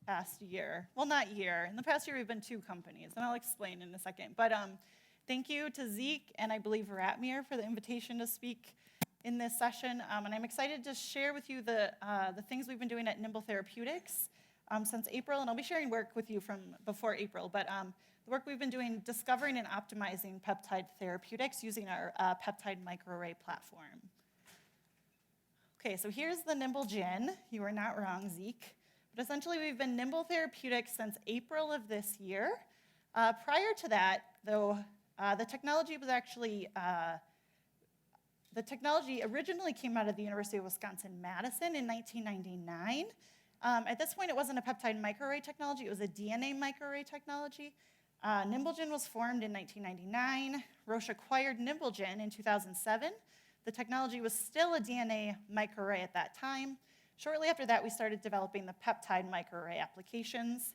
past year. Well, not year. In the past year, we've been 2 companies, and I'll explain in a second. But thank you to Zeke and I believe Ratmir for the invitation to speak in this session. And I'm excited to share with you the things we've been doing at Nimble Therapeutics since April. And I'll be sharing work with you from before April. But the work we've been doing discovering and optimizing peptide therapeutics using our Peptide Microarray platform. Okay, so here's the Nimble gin. You are not wrong, Zeke. But essentially, we've been Nimble Therapeutics since April of this year. Prior to that, though, the technology originally came out of the University of Wisconsin-Madison in 1999. At this point, it wasn't a peptide microarray technology. It was a DNA microarray technology. Nimblegen was formed in 1999. Roche acquired Nimblegen in 2007. The technology was still a DNA microarray at that time. Shortly after that, we started developing the peptide microarray applications.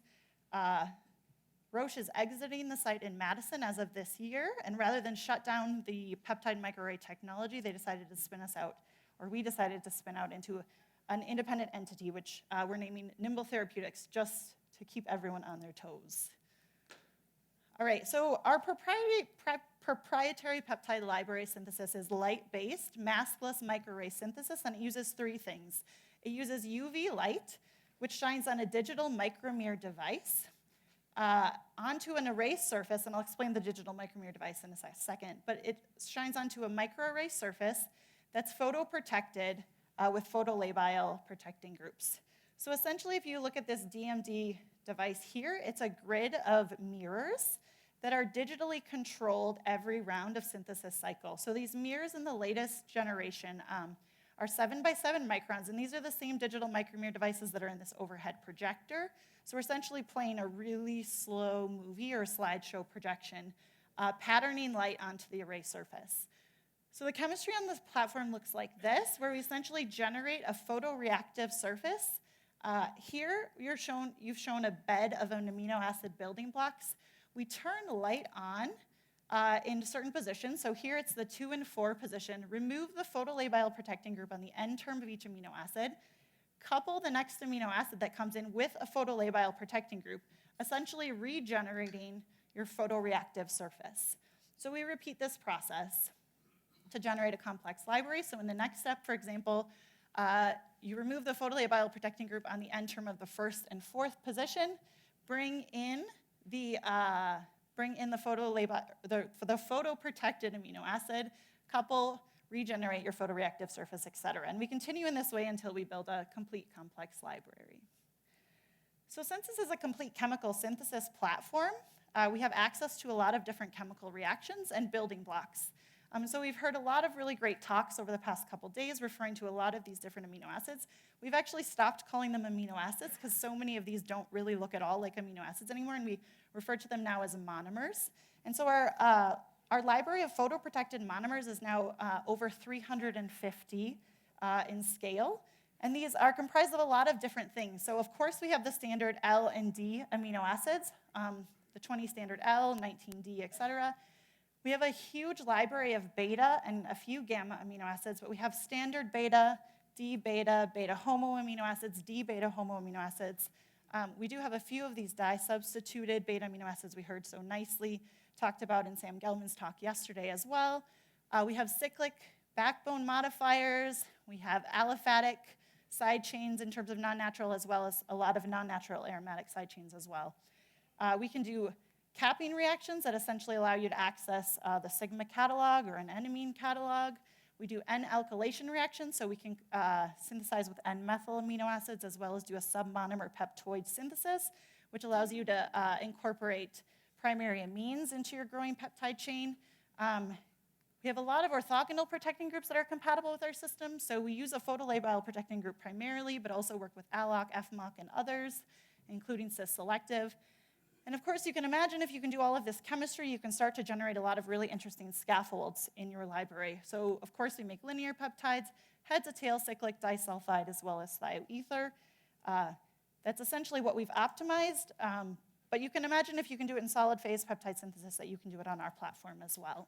Roche is exiting the site in Madison as of this year, and rather than shut down the peptide microarray technology, they decided to spin us out, or we decided to spin out into an independent entity, which we're naming Nimble Therapeutics, just to keep everyone on their toes. All right, so our proprietary peptide library synthesis is light-based, maskless microarray synthesis, and it uses 3 things. It uses UV light, which shines on a digital micromirror device, onto an array surface, and I'll explain the digital micromirror device in a second, but it shines onto a microarray surface that's photoprotected with photolabile protecting groups. So essentially, if you look at this DMD device here, it's a grid of mirrors that are digitally controlled every round of synthesis cycle. So these mirrors in the latest generation are 7 by 7 microns, and these are the same digital micromirror devices that are in this overhead projector. So we're essentially playing a really slow movie or slideshow projection, patterning light onto the array surface. So the chemistry on this platform looks like this, where we essentially generate a photoreactive surface. Here, you've shown a bed of an amino acid building blocks. We turn light on in certain positions. So here it's the 2 and 4 position. Remove the photolabile protecting group on the end term of each amino acid. Couple the next amino acid that comes in with a photolabile protecting group, essentially regenerating your photoreactive surface. So we repeat this process to generate a complex library. So in the next step, for example, you remove the photolabile protecting group on the end term of the 1st and 4th position, bring in the photoprotected amino acid, couple, regenerate your photoreactive surface, et cetera. And we continue in this way until we build a complete complex library. So since this is a complete chemical synthesis platform, we have access to a lot of different chemical reactions and building blocks. So we've heard a lot of really great talks over the past couple days referring to a lot of these different amino acids. We've actually stopped calling them amino acids because so many of these don't really look at all like amino acids anymore, and we refer to them now as monomers. And so our library of photoprotected monomers is now over 350 in scale, and these are comprised of a lot of different things. So of course we have the standard L and D amino acids, the 20 standard L, 19 D, et cetera. We have a huge library of beta and a few gamma amino acids, but we have standard beta, D beta, beta homo amino acids, D beta homo amino acids. We do have a few of these dye-substituted beta amino acids we heard so nicely talked about in Sam Gelman's talk yesterday as well. We have cyclic backbone modifiers. We have aliphatic side chains in terms of non-natural, as well as a lot of non-natural aromatic side chains as well. We can do capping reactions that essentially allow you to access the sigma catalog or an N-amine catalog. We do N-alkylation reactions, so we can synthesize with N-methyl amino acids, as well as do a submonomer peptoid synthesis, which allows you to incorporate primary amines into your growing peptide chain. We have a lot of orthogonal protecting groups that are compatible with our system, so we use a photolabile protecting group primarily, but also work with ALOC, FMOC, and others, including cis-selective. And of course, you can imagine if you can do all of this chemistry, you can start to generate a lot of really interesting scaffolds in your library. So of course, we make linear peptides, head-to-tail cyclic disulfide, as well as thioether. That's essentially what we've optimized, but you can imagine if you can do it in solid phase peptide synthesis that you can do it on our platform as well.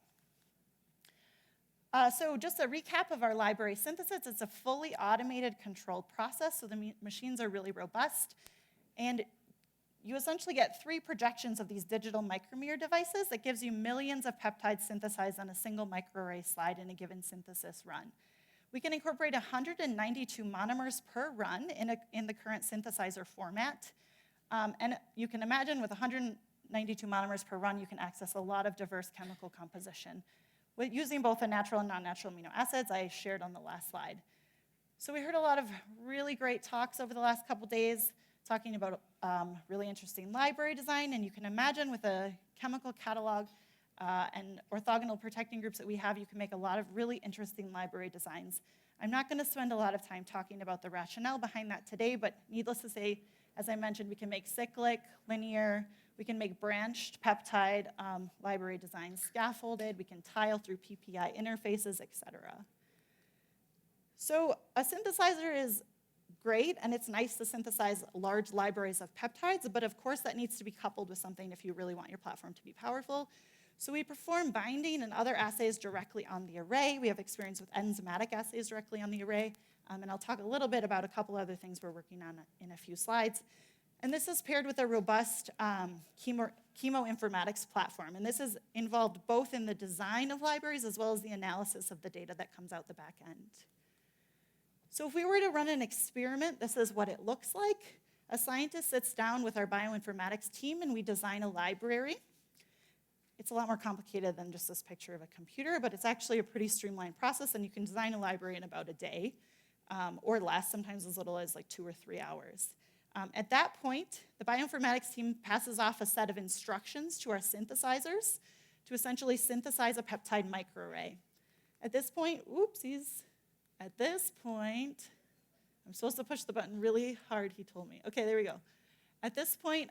So just a recap of our library synthesis, it's a fully automated controlled process, so the machines are really robust. And you essentially get 3 projections of these digital micrometer devices that gives you millions of peptides synthesized on a single microarray slide in a given synthesis run. We can incorporate 192 monomers per run in the current synthesizer format. And you can imagine with 192 monomers per run, you can access a lot of diverse chemical composition with using both the natural and non-natural amino acids I shared on the last slide. So we heard a lot of really great talks over the last couple days talking about really interesting library design, and you can imagine with a chemical catalog and orthogonal protecting groups that we have, you can make a lot of really interesting library designs. I'm not going to spend a lot of time talking about the rationale behind that today, but needless to say, as I mentioned, we can make cyclic, linear, we can make branched peptide library designs, scaffolded, we can tile through PPI interfaces, etc. So a synthesizer is great, and it's nice to synthesize large libraries of peptides, but of course that needs to be coupled with something if you really want your platform to be powerful. So we perform binding and other assays directly on the array. We have experience with enzymatic assays directly on the array, and I'll talk a little bit about a couple other things we're working on in a few slides. And this is paired with a robust chemoinformatics platform, and this is involved both in the design of libraries as well as the analysis of the data that comes out the back end. So if we were to run an experiment, this is what it looks like. A scientist sits down with our bioinformatics team and we design a library. It's a lot more complicated than just this picture of a computer, but it's actually a pretty streamlined process, and you can design a library in about a day or less, sometimes as little as like 2 or 3 hours. At that point, the bioinformatics team passes off a set of instructions to our synthesizers to essentially synthesize a peptide microarray. At this point, oopsies. At this point, I'm supposed to push the button really hard, he told me. Okay, there we go. At this point,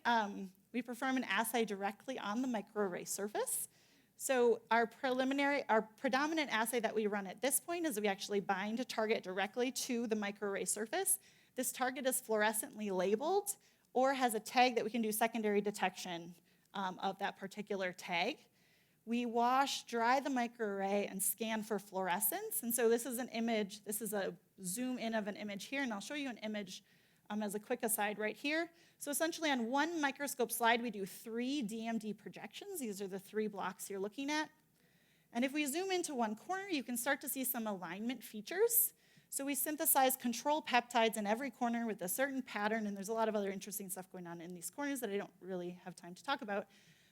we perform an assay directly on the microarray surface. So our predominant assay that we run at this point is we actually bind a target directly to the microarray surface. This target is fluorescently labeled or has a tag that we can do secondary detection of that particular tag. We wash, dry the microarray, and scan for fluorescence. And so this is an image. This is a zoom in of an image here, and I'll show you an image as a quick aside right here. So essentially on one microscope slide, we do 3 DMD projections. These are the 3 blocks you're looking at. And if we zoom into one corner, you can start to see some alignment features. So we synthesize control peptides in every corner with a certain pattern, and there's a lot of other interesting stuff going on in these corners that I don't really have time to talk about.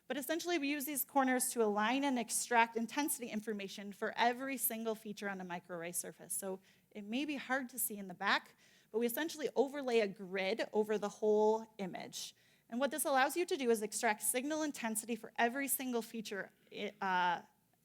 But essentially, we use these corners to align and extract intensity information for every single feature on a microarray surface. So it may be hard to see in the back, but we essentially overlay a grid over the whole image. And what this allows you to do is extract signal intensity for every single feature,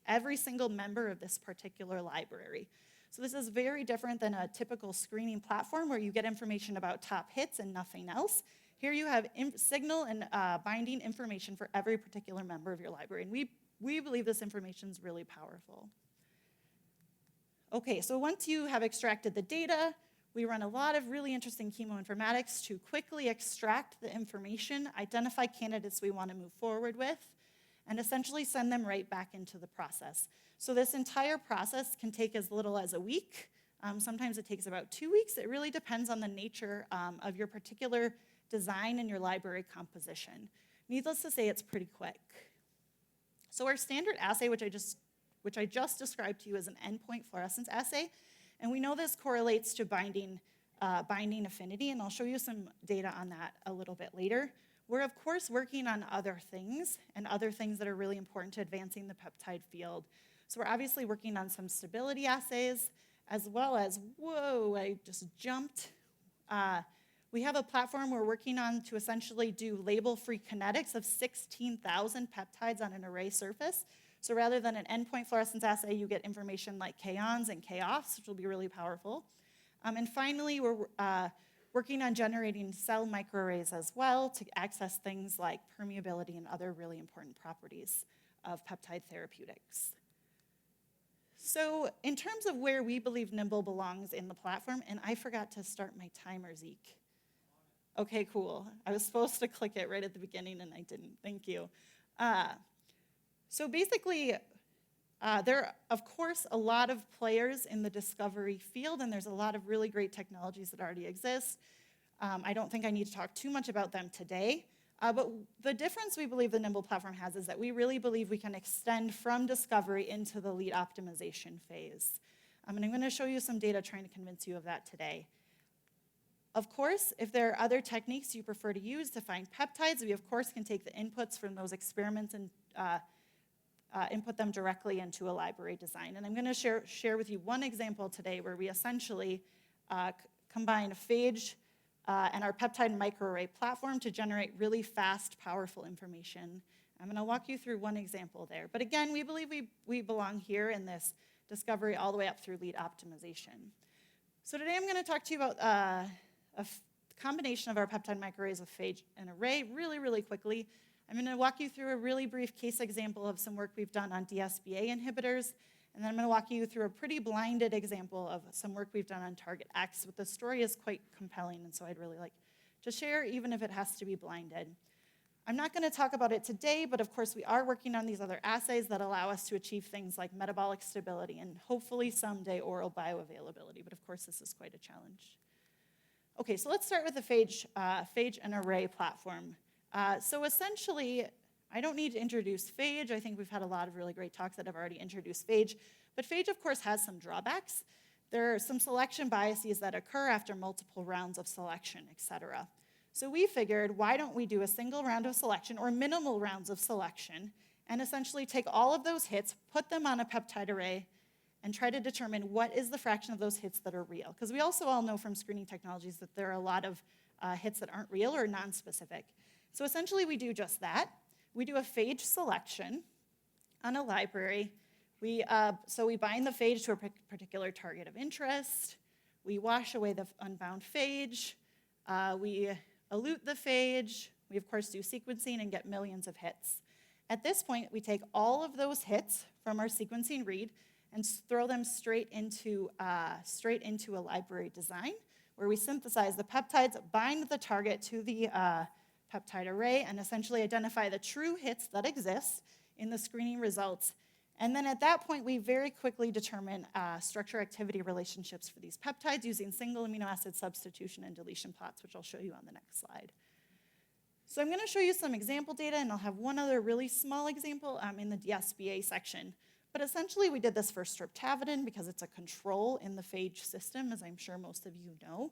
every single member of this particular library. So this is very different than a typical screening platform where you get information about top hits and nothing else. Here you have signal and binding information for every particular member of your library, and we believe this information is really powerful. Okay, so once you have extracted the data, we run a lot of really interesting chemoinformatics to quickly extract the information, identify candidates we want to move forward with, and essentially send them right back into the process. So this entire process can take as little as a week. Sometimes it takes about 2 weeks. It really depends on the nature of your particular design and your library composition. Needless to say, it's pretty quick. So our standard assay, which I just described to you, is an endpoint fluorescence assay, and we know this correlates to binding affinity, and I'll show you some data on that a little bit later. We're of course working on other things that are really important to advancing the peptide field. So we're obviously working on some stability assays, as well as, whoa, I just jumped. We have a platform we're working on to essentially do label-free kinetics of 16,000 peptides on an array surface. So rather than an endpoint fluorescence assay, you get information like K-ons and K-offs, which will be really powerful. And finally, we're working on generating cell microarrays as well to access things like permeability and other really important properties of peptide therapeutics. So in terms of where we believe Nimble belongs in the platform, and I forgot to start my timer, Zeke. Okay, cool. I was supposed to click it right at the beginning, and I didn't. Thank you. So basically, there are, of course, a lot of players in the discovery field, and there's a lot of really great technologies that already exist. I don't think I need to talk too much about them today. But the difference we believe the Nimble platform has is that we really believe we can extend from discovery into the lead optimization phase. And I'm going to show you some data trying to convince you of that today. Of course, if there are other techniques you prefer to use to find peptides, we of course can take the inputs from those experiments and input them directly into a library design. And I'm going to share with you one example today where we essentially combine Phage and our peptide microarray platform to generate really fast, powerful information. I'm going to walk you through one example there. But again, we believe we belong here in this discovery all the way up through lead optimization. So today I'm going to talk to you about a combination of our peptide microarrays of Phage and array really quickly. I'm going to walk you through a really brief case example of some work we've done on DsbA inhibitors, and then I'm going to walk you through a pretty blinded example of some work we've done on target X, but the story is quite compelling, and so I'd really like to share, even if it has to be blinded. I'm not going to talk about it today, but of course we are working on these other assays that allow us to achieve things like metabolic stability and hopefully someday oral bioavailability, but of course this is quite a challenge. Okay, so let's start with the Phage and array platform. So essentially, I don't need to introduce Phage. I think we've had a lot of really great talks that have already introduced Phage. But Phage, of course, has some drawbacks. There are some selection biases that occur after multiple rounds of selection, et cetera. So we figured, why don't we do a single round of selection or minimal rounds of selection and essentially take all of those hits, put them on a peptide array, and try to determine what is the fraction of those hits that are real. Because we also all know from screening technologies that there are a lot of hits that aren't real or non-specific. So essentially, we do just that. We do a Phage selection on a library. So we bind the Phage to a particular target of interest. We wash away the unbound Phage. We elute the Phage. We, of course, do sequencing and get millions of hits. At this point, we take all of those hits from our sequencing read and throw them straight into a library design where we synthesize the peptides, bind the target to the peptide array, and essentially identify the true hits that exist in the screening results. And then at that point, we very quickly determine structure-activity relationships for these peptides using single amino acid substitution and deletion plots, which I'll show you on the next slide. So I'm going to show you some example data, and I'll have one other really small example in the DsbA section. But essentially, we did this for streptavidin because it's a control in the Phage system, as I'm sure most of you know.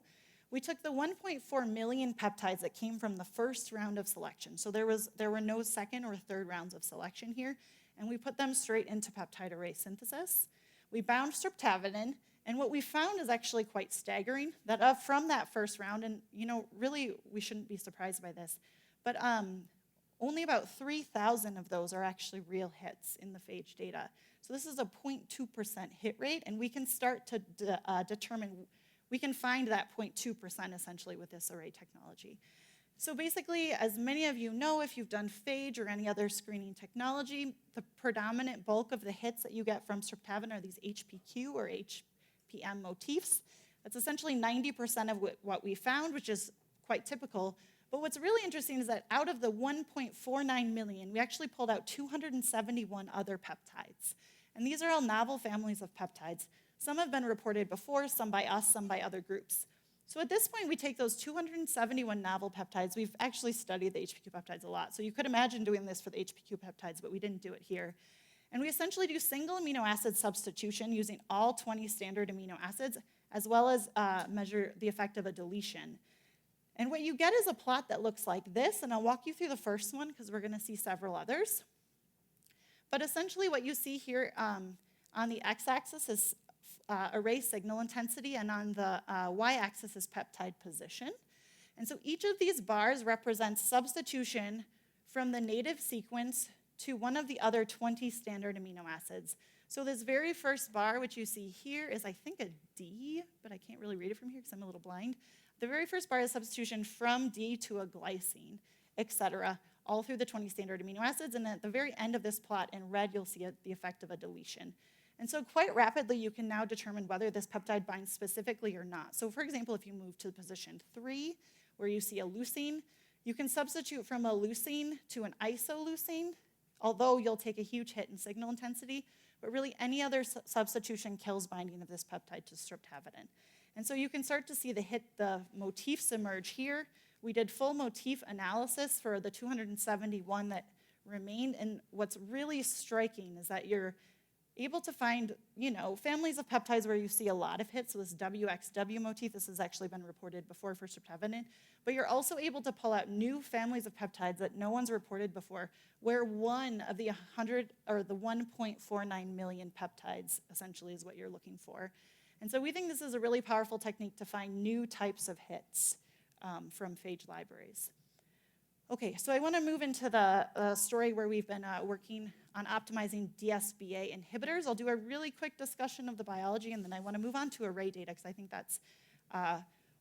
We took the 1.4 million peptides that came from the first round of selection. So there were no second or third rounds of selection here. And we put them straight into peptide array synthesis. We bound streptavidin. And what we found is actually quite staggering, that from that first round, and really we shouldn't be surprised by this, but only about 3,000 of those are actually real hits in the Phage data. So this is a 0.2% hit rate, and we can start to we can find that 0.2% essentially with this array technology. So basically, as many of you know, if you've done Phage or any other screening technology, the predominant bulk of the hits that you get from streptavidin are these HPQ or HPM motifs. That's essentially 90% of what we found, which is quite typical. But what's really interesting is that out of the 1.49 million, we actually pulled out 271 other peptides. And these are all novel families of peptides. Some have been reported before, some by us, some by other groups. So at this point, we take those 271 novel peptides. We've actually studied the HPQ peptides a lot. So you could imagine doing this for the HPQ peptides, but we didn't do it here. And we essentially do single amino acid substitution using all 20 standard amino acids, as well as measure the effect of a deletion. And what you get is a plot that looks like this, and I'll walk you through the first one because we're going to see several others. But essentially what you see here on the x-axis is array signal intensity, and on the y-axis is peptide position. And so each of these bars represents substitution from the native sequence to one of the other 20 standard amino acids. So this very first bar, which you see here, is I think a D, but I can't really read it from here because I'm a little blind. The very first bar is substitution from D to a glycine, et cetera, all through the 20 standard amino acids. And at the very end of this plot in red, you'll see the effect of a deletion. And so quite rapidly, you can now determine whether this peptide binds specifically or not. So for example, if you move to position 3, where you see a leucine, you can substitute from a leucine to an isoleucine, although you'll take a huge hit in signal intensity, but really any other substitution kills binding of this peptide to streptavidin. And so you can start to see the motifs emerge here. We did full motif analysis for the 271 that remained, and what's really striking is that you're able to find, families of peptides where you see a lot of hits. So this WXW motif, this has actually been reported before for streptavidin, but you're also able to pull out new families of peptides that no one's reported before, where one of the 100 or the 1.49 million peptides essentially is what you're looking for. And so we think this is a really powerful technique to find new types of hits from phage libraries. Okay, so I want to move into the story where we've been working on optimizing DsbA inhibitors. I'll do a really quick discussion of the biology, and then I want to move on to array data, because I think that's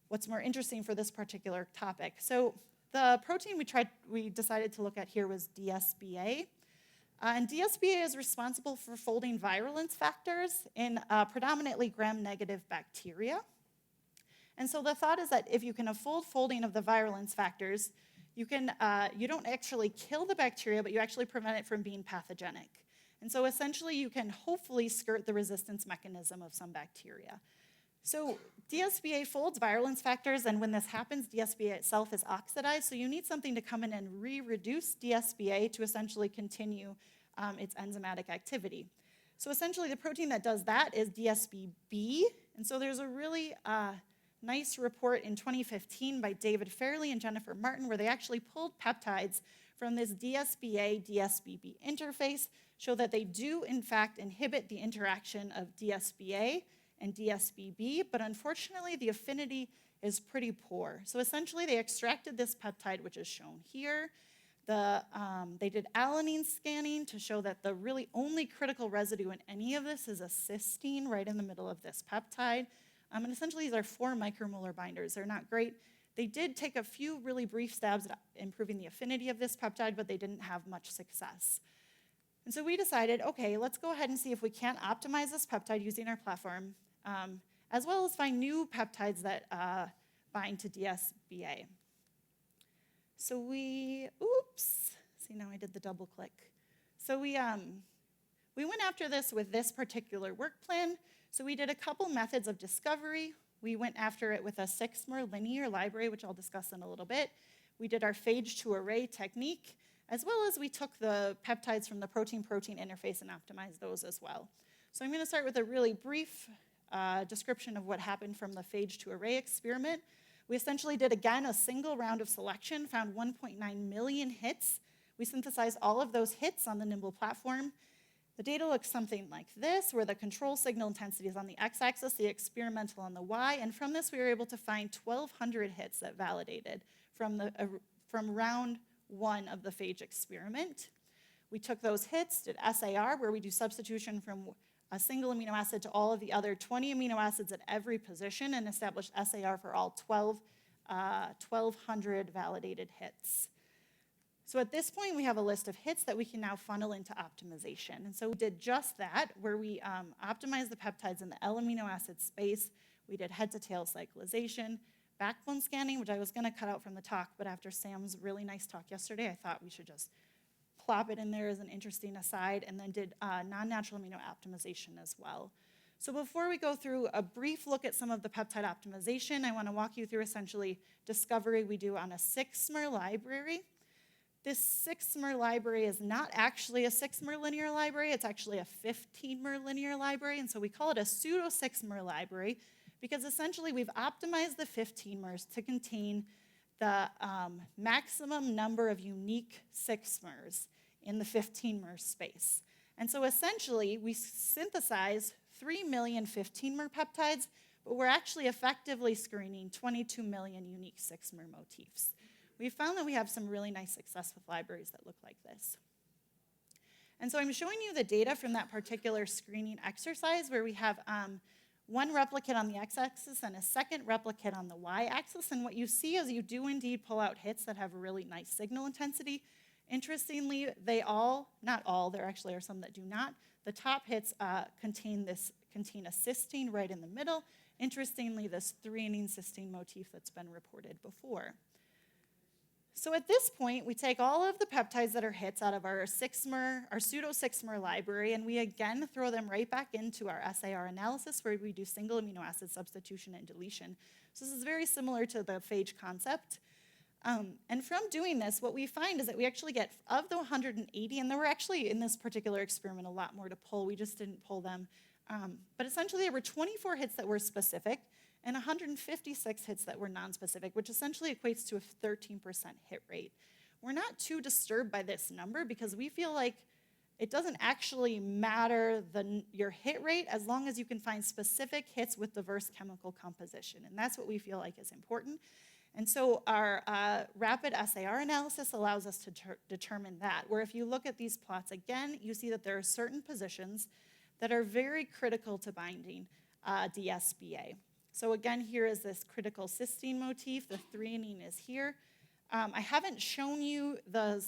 what's more interesting for this particular topic. So the protein we decided to look at here was DsbA. And DsbA is responsible for folding virulence factors in predominantly gram-negative bacteria. And so the thought is that if you can avoid folding of the virulence factors, you don't actually kill the bacteria, but you actually prevent it from being pathogenic. And so essentially you can hopefully skirt the resistance mechanism of some bacteria. So DsbA folds virulence factors, and when this happens, DsbA itself is oxidized, so you need something to come in and re-reduce DsbA to essentially continue its enzymatic activity. So essentially the protein that does that is DsbB, and so there's a really nice report in 2015 by David Fairley and Jennifer Martin where they actually pulled peptides from this DsbA-DsbB interface, show that they do in fact inhibit the interaction of DsbA and DsbB, but unfortunately the affinity is pretty poor. So essentially they extracted this peptide, which is shown here. They did alanine scanning to show that the really only critical residue in any of this is a cysteine right in the middle of this peptide. And essentially these are 4 micromolar binders. They're not great. They did take a few really brief stabs at improving the affinity of this peptide, but they didn't have much success. And so we decided, okay, let's go ahead and see if we can't optimize this peptide using our platform, as well as find new peptides that bind to DsbA. So see now I did the double click. So we went after this with this particular work plan. So we did a couple methods of discovery. We went after it with a 6-mer linear library, which I'll discuss in a little bit. We did our phage to array technique, as well as we took the peptides from the protein-protein interface and optimized those as well. So I'm going to start with a really brief description of what happened from the phage to array experiment. We essentially did, again, a single round of selection, found 1.9 million hits. We synthesized all of those hits on the Nimble platform. The data looks something like this, where the control signal intensity is on the x-axis, the experimental on the y, and from this we were able to find 1,200 hits that validated from round 1 of the phage experiment. We took those hits, did SAR, where we do substitution from a single amino acid to all of the other 20 amino acids at every position, and established SAR for all 1,200 validated hits. So at this point, we have a list of hits that we can now funnel into optimization. And so we did just that, where we optimized the peptides in the L-amino acid space. We did head-to-tail cyclization, backbone scanning, which I was going to cut out from the talk, but after Sam's really nice talk yesterday, I thought we should just plop it in there as an interesting aside, and then did non-natural amino optimization as well. So before we go through a brief look at some of the peptide optimization, I want to walk you through essentially discovery we do on a 6-mer library. This 6-mer library is not actually a 6-mer linear library, it's actually a 15-mer linear library, and so we call it a pseudo 6-mer library because essentially we've optimized the 15-mers to contain the maximum number of unique 6-mers in the 15-mer space. And so essentially we synthesize 3 million 15-mer peptides, but we're actually effectively screening 22 million unique 6-mer motifs. We found that we have some really nice success with libraries that look like this. And so I'm showing you the data from that particular screening exercise where we have one replicate on the x-axis and a second replicate on the y-axis. And what you see is you do indeed pull out hits that have a really nice signal intensity. Interestingly, not all, there actually are some that do not. The top hits contain a cysteine right in the middle. Interestingly, this threonine cysteine motif that's been reported before. So at this point, we take all of the peptides that are hits out of our pseudo 6-mer library, and we again throw them right back into our SAR analysis where we do single amino acid substitution and deletion. So this is very similar to the phage concept. And from doing this, what we find is that we actually get, of the 180, and there were actually in this particular experiment a lot more to pull, we just didn't pull them. But essentially there were 24 hits that were specific and 156 hits that were non-specific, which essentially equates to a 13% hit rate. We're not too disturbed by this number because we feel like it doesn't actually matter your hit rate as long as you can find specific hits with diverse chemical composition. And that's what we feel like is important. And so our rapid SAR analysis allows us to determine that, where if you look at these plots again, you see that there are certain positions that are very critical to binding DsbA. So again, here is this critical cysteine motif. The threonine is here. I haven't shown you the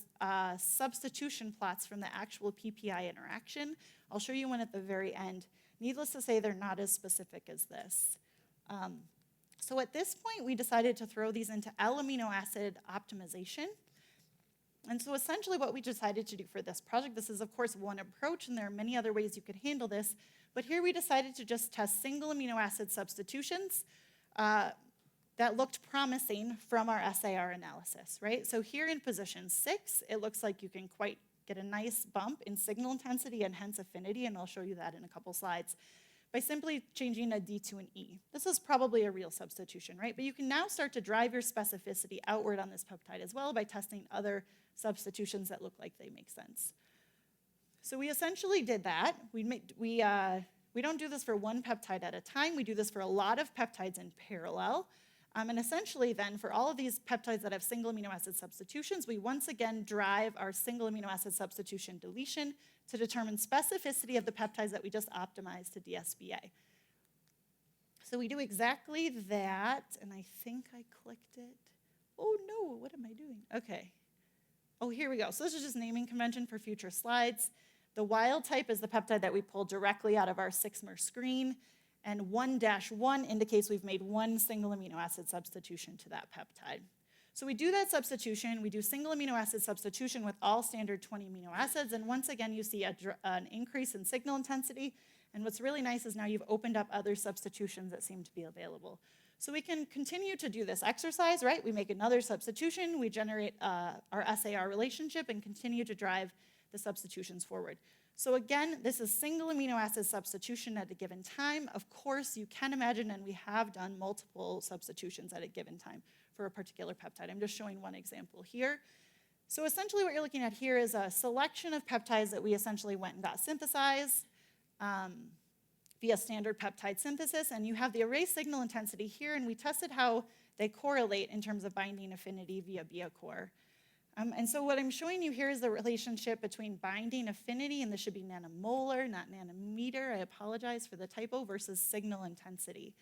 substitution plots from the actual PPI interaction. I'll show you one at the very end. Needless to say, they're not as specific as this. So at this point, we decided to throw these into L-amino acid optimization. And so essentially what we decided to do for this project, this is of course one approach, and there are many other ways you could handle this, but here we decided to just test single amino acid substitutions that looked promising from our SAR analysis, right? So here in position 6, it looks like you can quite get a nice bump in signal intensity and hence affinity, and I'll show you that in a couple slides, by simply changing a D to an E. This is probably a real substitution, right? But you can now start to drive your specificity outward on this peptide as well by testing other substitutions that look like they make sense. So we essentially did that. We don't do this for one peptide at a time. We do this for a lot of peptides in parallel. And essentially then, for all of these peptides that have single amino acid substitutions, we once again drive our single amino acid substitution deletion to determine specificity of the peptides that we just optimized to DsbA. So we do exactly that, and I think I clicked it. Oh no, what am I doing? Okay. Oh, here we go. So this is just naming convention for future slides. The wild type is the peptide that we pulled directly out of our 6-mer screen, and 1-1 indicates we've made one single amino acid substitution to that peptide. So we do that substitution, we do single amino acid substitution with all standard 20 amino acids, and once again you see an increase in signal intensity, and what's really nice is now you've opened up other substitutions that seem to be available. So we can continue to do this exercise, right? We make another substitution, we generate our SAR relationship and continue to drive the substitutions forward. So again, this is single amino acid substitution at a given time. Of course, you can imagine, and we have done multiple substitutions at a given time for a particular peptide. I'm just showing one example here. So essentially what you're looking at here is a selection of peptides that we essentially went and got synthesized via standard peptide synthesis, and you have the array signal intensity here, and we tested how they correlate in terms of binding affinity via BioCore. And so what I'm showing you here is the relationship between binding affinity, and this should be nanomolar, not nanometer, I apologize for the typo, versus signal intensity.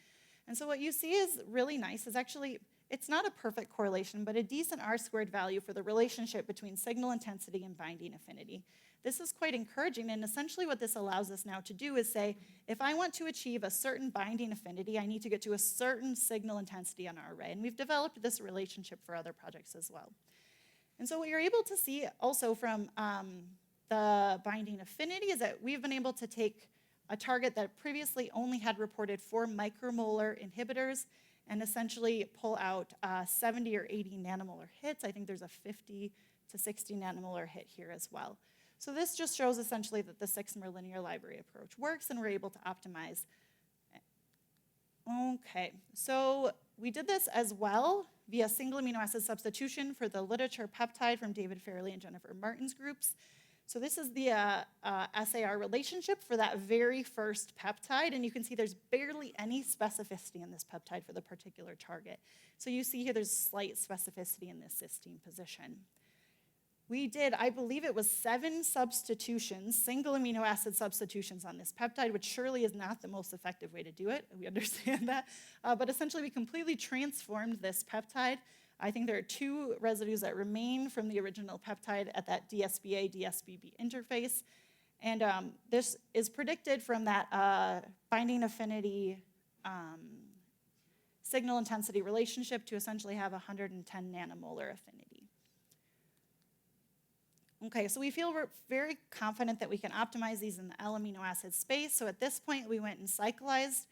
And so what you see is really nice is actually, it's not a perfect correlation, but a decent R-squared value for the relationship between signal intensity and binding affinity. This is quite encouraging, and essentially what this allows us now to do is say, if I want to achieve a certain binding affinity, I need to get to a certain signal intensity on our array, and we've developed this relationship for other projects as well. And so what you're able to see also from the binding affinity is that we've been able to take a target that previously only had reported 4 micromolar inhibitors and essentially pull out 70 or 80 nanomolar hits. I think there's a 50 to 60 nanomolar hit here as well. So this just shows essentially that the 6-mer linear library approach works and we're able to optimize. Okay, so we did this as well via single amino acid substitution for the literature peptide from David Fairley and Jennifer Martin's groups. So this is the SAR relationship for that very first peptide, and you can see there's barely any specificity in this peptide for the particular target. So you see here there's slight specificity in this cysteine position. We did, I believe it was 7 substitutions, single amino acid substitutions on this peptide, which surely is not the most effective way to do it. We understand that. But essentially, we completely transformed this peptide. I think there are 2 residues that remain from the original peptide at that DsbA, DsbB interface. And this is predicted from that binding affinity signal intensity relationship to essentially have 110 nanomolar affinity. Okay, so we feel we're very confident that we can optimize these in the L-amino acid space. So at this point, we went and cyclized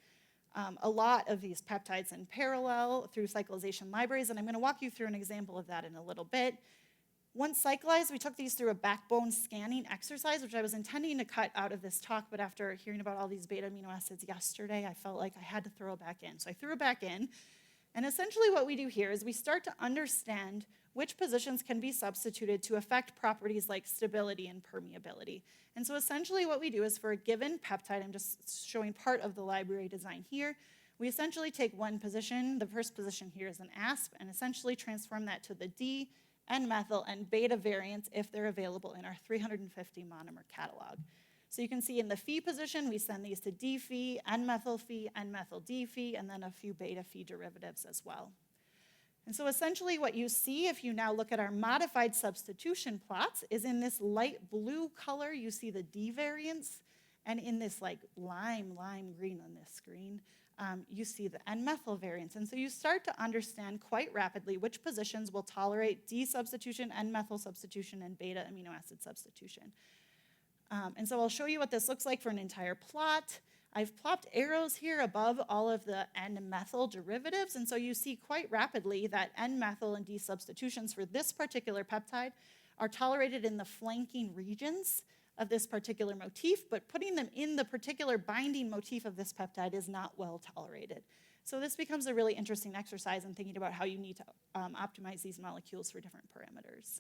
a lot of these peptides in parallel through cyclization libraries, and I'm going to walk you through an example of that in a little bit. Once cyclized, we took these through a backbone scanning exercise, which I was intending to cut out of this talk, but after hearing about all these beta amino acids yesterday, I felt like I had to throw it back in. So I threw it back in, and essentially what we do here is we start to understand which positions can be substituted to affect properties like stability and permeability. And so essentially what we do is for a given peptide, I'm just showing part of the library design here, we essentially take one position, the first position here is an asp, and essentially transform that to the D, N-methyl, and beta variants if they're available in our 350 monomer catalog. So you can see in the Phe position, we send these to D-Phe, N-methyl Phe, N-methyl D-Phe, and then a few beta Phe derivatives as well. And so essentially what you see if you now look at our modified substitution plots is in this light blue color, you see the D variants, and in this like lime green on this screen, you see the N-methyl variants. And so you start to understand quite rapidly which positions will tolerate D substitution, N-methyl substitution, and beta amino acid substitution. And so I'll show you what this looks like for an entire plot. I've plopped arrows here above all of the N-methyl derivatives, and so you see quite rapidly that N-methyl and D substitutions for this particular peptide are tolerated in the flanking regions of this particular motif, but putting them in the particular binding motif of this peptide is not well tolerated. So this becomes a really interesting exercise in thinking about how you need to optimize these molecules for different parameters.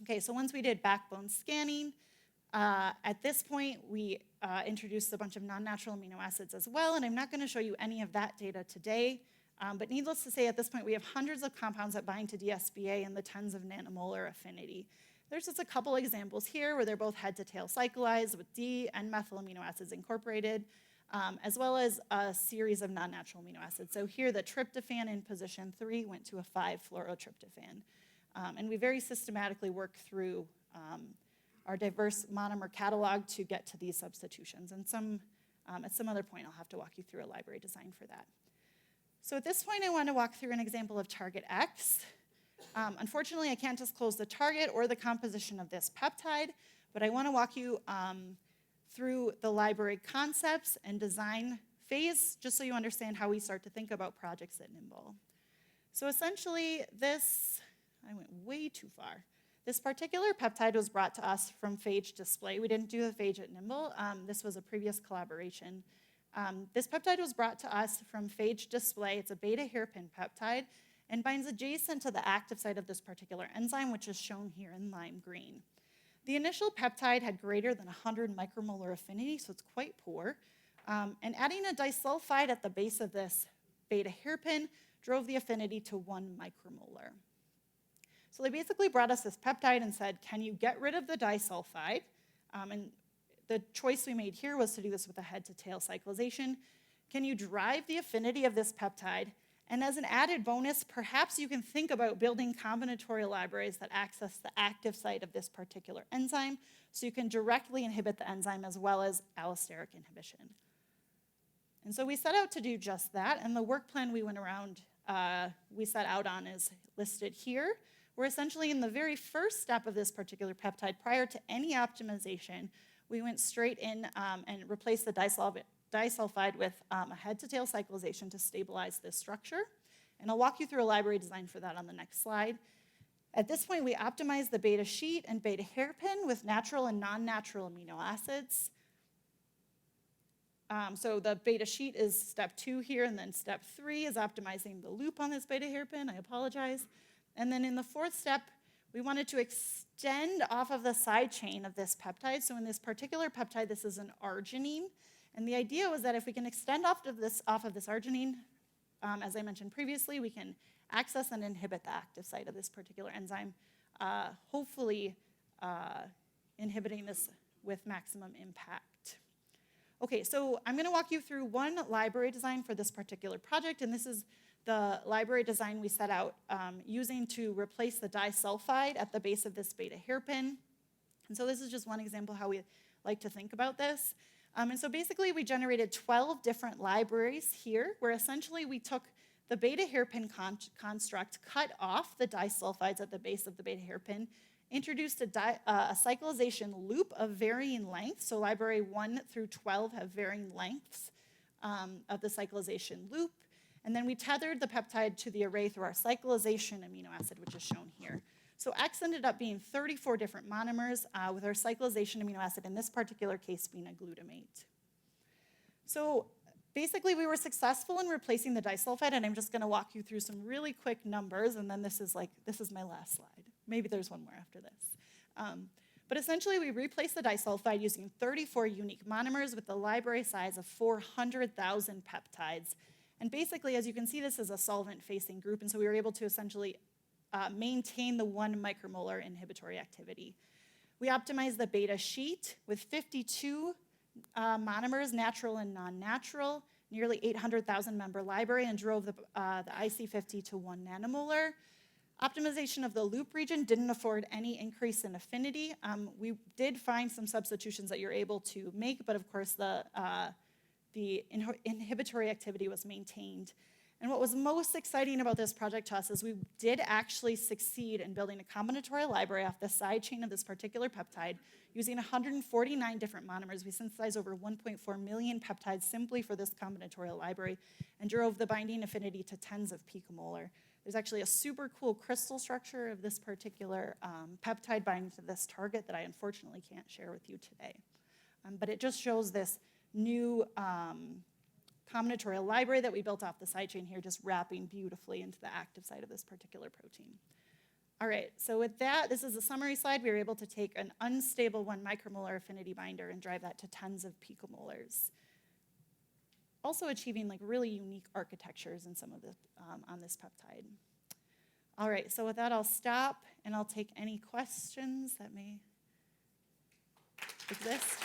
Okay, so once we did backbone scanning, at this point, we introduced a bunch of non-natural amino acids as well, and I'm not going to show you any of that data today, but needless to say, at this point, we have hundreds of compounds that bind to DsbA in the tens of nanomolar affinity. There's just a couple examples here where they're both head-to-tail cyclized with D and methyl amino acids incorporated, as well as a series of non-natural amino acids. So here, the tryptophan in position 3 went to a 5-fluorotryptophan. And we very systematically worked through our diverse monomer catalog to get to these substitutions. And at some other point, I'll have to walk you through a library design for that. So at this point, I want to walk through an example of target X. Unfortunately, I can't disclose the target or the composition of this peptide, but I want to walk you through the library concepts and design phase, just so you understand how we start to think about projects at Nimble. So essentially, I went way too far. This particular peptide was brought to us from Phage display. We didn't do the Phage at Nimble. This was a previous collaboration. This peptide was brought to us from Phage display. It's a beta hairpin peptide and binds adjacent to the active site of this particular enzyme, which is shown here in lime green. The initial peptide had greater than 100 micromolar affinity, so it's quite poor. And adding a disulfide at the base of this beta hairpin drove the affinity to 1 micromolar. So they basically brought us this peptide and said, can you get rid of the disulfide? And the choice we made here was to do this with a head-to-tail cyclization. Can you drive the affinity of this peptide? And as an added bonus, perhaps you can think about building combinatorial libraries that access the active site of this particular enzyme, so you can directly inhibit the enzyme as well as allosteric inhibition. And so we set out to do just that, and the work plan we set out on is listed here. We're essentially in the very first step of this particular peptide, prior to any optimization, we went straight in and replaced the disulfide with a head-to-tail cyclization to stabilize this structure. And I'll walk you through a library design for that on the next slide. At this point, we optimized the beta sheet and beta hairpin with natural and non-natural amino acids. So the beta sheet is step 2 here, and then step 3 is optimizing the loop on this beta hairpin. I apologize. And then in the 4th step, we wanted to extend off of the side chain of this peptide. So in this particular peptide, this is an arginine. And the idea was that if we can extend off of this arginine, as I mentioned previously, we can access and inhibit the active site of this particular enzyme, hopefully inhibiting this with maximum impact. Okay, so I'm going to walk you through one library design for this particular project, and this is the library design we set out using to replace the disulfide at the base of this beta hairpin. And so this is just one example how we like to think about this. And so basically we generated 12 different libraries here, where essentially we took the beta hairpin construct, cut off the disulfides at the base of the beta hairpin, introduced a cyclization loop of varying lengths. So library 1 through 12 have varying lengths of the cyclization loop. And then we tethered the peptide to the array through our cyclization amino acid, which is shown here. So X ended up being 34 different monomers with our cyclization amino acid, in this particular case being a glutamate. So basically we were successful in replacing the disulfide, and I'm just going to walk you through some really quick numbers, and then this is my last slide. Maybe there's one more after this. But essentially we replaced the disulfide using 34 unique monomers with the library size of 400,000 peptides. And basically, as you can see, this is a solvent-facing group, and so we were able to essentially maintain the 1 micromolar inhibitory activity. We optimized the beta sheet with 52 monomers, natural and non-natural, nearly 800,000 member library, and drove the IC50 to 1 nanomolar. Optimization of the loop region didn't afford any increase in affinity. We did find some substitutions that you're able to make, but of course the inhibitory activity was maintained. And what was most exciting about this project to us is we did actually succeed in building a combinatorial library off the side chain of this particular peptide using 149 different monomers. We synthesized over 1.4 million peptides simply for this combinatorial library and drove the binding affinity to tens of picomolar. There's actually a super cool crystal structure of this particular peptide binding to this target that I unfortunately can't share with you today. But it just shows this new combinatorial library that we built off the side chain here, just wrapping beautifully into the active site of this particular protein. All right, so with that, this is a summary slide. We were able to take an unstable 1 micromolar affinity binder and drive that to tens of picomolars. Also achieving like really unique architectures in some of the, on this peptide. All right, so with that, I'll stop and I'll take any questions that may exist.